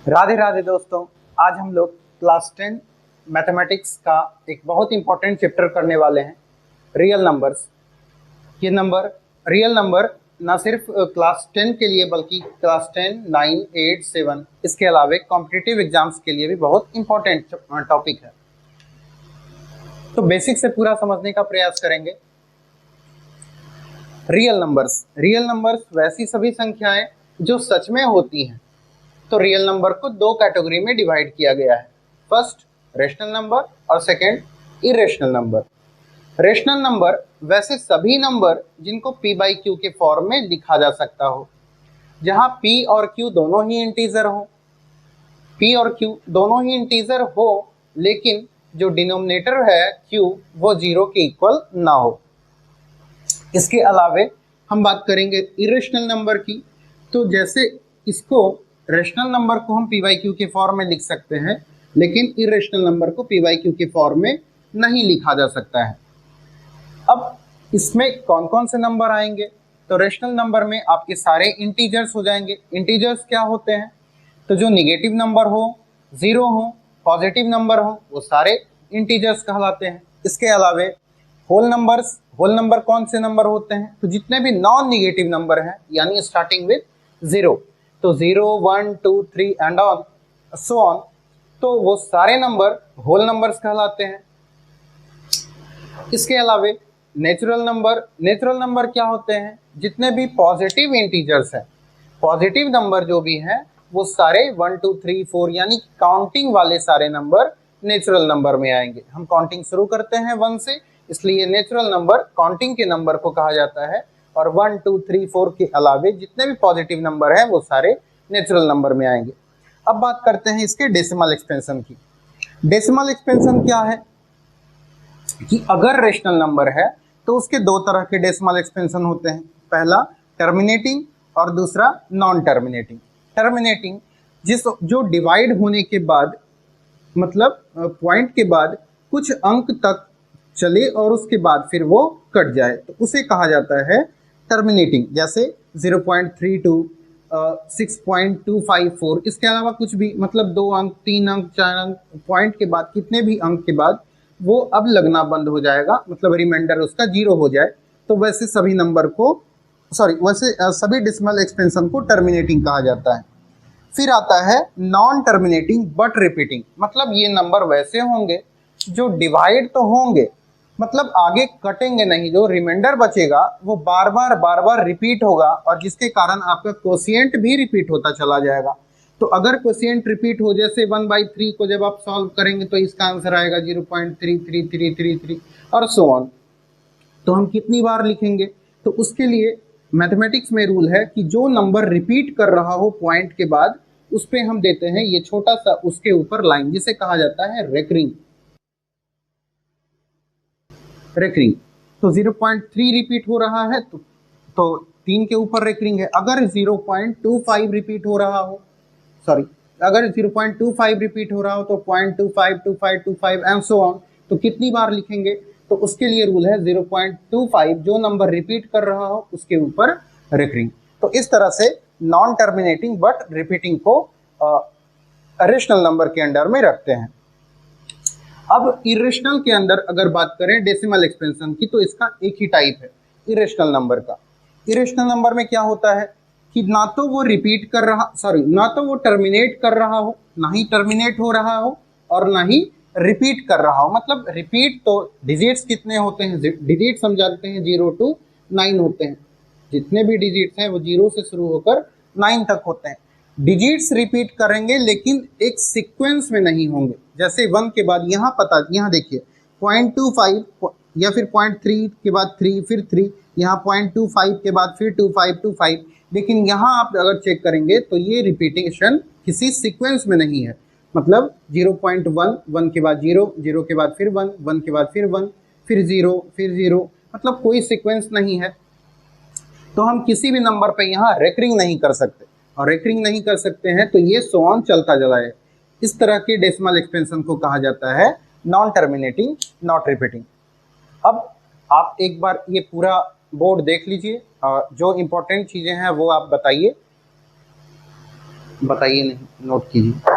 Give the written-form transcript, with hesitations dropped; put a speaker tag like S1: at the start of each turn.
S1: राधे राधे दोस्तों। आज हम लोग क्लास 10 मैथमेटिक्स का एक बहुत इंपॉर्टेंट चैप्टर करने वाले हैं, रियल नंबर्स। ये नंबर रियल नंबर ना सिर्फ क्लास 10 के लिए बल्कि क्लास 10, 9, 8, 7 इसके अलावा कॉम्पिटिटिव एग्जाम्स के लिए भी बहुत इंपॉर्टेंट टॉपिक है। तो बेसिक से पूरा समझने का प्रयास करेंगे। रियल नंबर्स वैसी सभी संख्याएं जो सच में होती हैं। तो रियल नंबर को दो कैटेगरी में डिवाइड किया गया है। फर्स्ट रेशनल नंबर और second irrational number. Rational number वैसे सभी नंबर जिनको p बाई क्यू के फॉर्म में लिखा जा सकता हो, जहां p और q दोनों ही इंटीजर हो। p और q दोनों ही इंटीजर हो, लेकिन जो डिनोमिनेटर है q वो 0 के इक्वल ना हो। इसके अलावे हम बात करेंगे इरेशनल नंबर की। तो जैसे इसको रेशनल नंबर को हम p बाई क्यू के फॉर्म में लिख सकते हैं, लेकिन इरेशनल नंबर को p बाई क्यू के फॉर्म में नहीं लिखा जा सकता है। अब इसमें कौन कौन से नंबर आएंगे? तो रेशनल नंबर में आपके सारे इंटीजर्स हो जाएंगे। इंटीजर्स क्या होते हैं? तो जो निगेटिव नंबर हो, जीरो हो, पॉजिटिव नंबर हो, वो सारे इंटीजर्स कहलाते हैं। इसके अलावे होल नंबर कौन से नंबर होते हैं? तो जितने भी नॉन निगेटिव नंबर हैं, यानी स्टार्टिंग विद जीरो, तो 0, 1, 2, 3 एंड ऑन सो ऑन, तो वो सारे नंबर होल नंबर्स कहलाते हैं। इसके अलावे नेचुरल नंबर क्या होते हैं? जितने भी पॉजिटिव इंटीजर्स हैं, पॉजिटिव नंबर जो भी हैं, वो सारे 1, 2, 3, 4 यानी काउंटिंग वाले सारे नंबर नेचुरल नंबर में आएंगे। हम काउंटिंग शुरू करते हैं 1 से, इसलिए नेचुरल नंबर काउंटिंग के नंबर को कहा जाता है। और 1, 2, 3, 4 के अलावे जितने भी पॉजिटिव नंबर हैं वो सारे नेचुरल नंबर में आएंगे। अब बात करते हैं इसके डेसिमल एक्सपेंशन की। डेसिमल एक्सपेंशन क्या है कि अगर रेशनल नंबर है तो उसके दो तरह के डेसिमल एक्सपेंशन होते हैं। पहला टर्मिनेटिंग और दूसरा नॉन टर्मिनेटिंग। टर्मिनेटिंग जो डिवाइड होने के बाद, मतलब पॉइंट के बाद कुछ अंक तक चले और उसके बाद फिर वो कट जाए, तो उसे कहा जाता है टर्मिनेटिंग। जैसे 0.32, 6.254, इसके अलावा कुछ भी, मतलब 2 अंक, 3 अंक, 4 अंक, पॉइंट के बाद कितने भी अंक के बाद वो अब लगना बंद हो जाएगा, मतलब रिमाइंडर उसका 0 हो जाए, तो वैसे सभी नंबर को सभी डेसिमल एक्सपेंशन को टर्मिनेटिंग कहा जाता है। फिर आता है नॉन टर्मिनेटिंग बट रिपीटिंग। मतलब ये नंबर वैसे होंगे जो डिवाइड तो होंगे, मतलब आगे कटेंगे नहीं, जो रिमाइंडर बचेगा वो बार बार रिपीट होगा, और जिसके कारण आपका क्वोशिएंट भी रिपीट होता चला जाएगा। तो अगर क्वोशिएंट रिपीट हो, जैसे 1/3 को जब आप सॉल्व करेंगे तो इसका आंसर आएगा 0.33333 और सो ऑन। तो हम कितनी बार लिखेंगे? तो उसके लिए मैथमेटिक्स में रूल है कि जो नंबर रिपीट कर रहा हो पॉइंट के बाद, उस पे हम देते हैं ये छोटा सा उसके ऊपर लाइन, जिसे कहा जाता है रेकरिंग। तो 0.3 रिपीट हो रहा है तो 3 के ऊपर रेकरिंग है। अगर 0.25 रिपीट हो रहा हो, अगर 0.25 रिपीट हो रहा हो तो 0.25, 25, 25 एंड सो ऑन, तो कितनी बार लिखेंगे? तो उसके लिए रूल है 0.25 जो नंबर रिपीट कर रहा हो उसके ऊपर रेकरिंग। तो इस तरह से नॉन टर्मिनेटिंग बट रिपीटिंग को रेशनल नंबर के अंडर में रखते हैं। अब इरेशनल के अंदर अगर बात करें डेसिमल एक्सपेंशन की, तो इसका एक ही टाइप है इरेशनल नंबर का। इरेशनल नंबर में क्या होता है कि ना तो वो रिपीट कर रहा, ना तो वो टर्मिनेट कर रहा हो, ना ही टर्मिनेट हो रहा हो, और ना ही रिपीट कर रहा हो। मतलब रिपीट तो डिजिट्स कितने होते हैं? डिजिट्स हम जानते हैं 0 to 9 होते हैं। जितने भी डिजिट्स हैं वो 0 से शुरू होकर 9 तक होते हैं। डिजिट्स रिपीट करेंगे लेकिन एक सीक्वेंस में नहीं होंगे। जैसे 1 के बाद यहाँ देखिए 0.25 या फिर 0.3 के बाद 3, फिर 3, यहाँ 0.25 के बाद फिर 25, लेकिन यहाँ आप अगर चेक करेंगे तो ये रिपीटेशन किसी सीक्वेंस में नहीं है। मतलब 0.1, 1 के बाद 0, 0 के बाद फिर 1, 1 के बाद फिर 1, फिर 0, फिर 0, मतलब कोई सीक्वेंस नहीं है। तो हम किसी भी नंबर पे यहाँ रेकरिंग नहीं कर सकते, और रेकरिंग नहीं कर सकते हैं तो ये सो ऑन चलता जाए। इस तरह के डेसिमल एक्सपेंशन को कहा जाता है नॉन टर्मिनेटिंग नॉट रिपीटिंग। अब आप एक बार ये पूरा बोर्ड देख लीजिए, जो इंपॉर्टेंट चीज़ें हैं वो आप बताइए। बताइए, नहीं नोट कीजिए।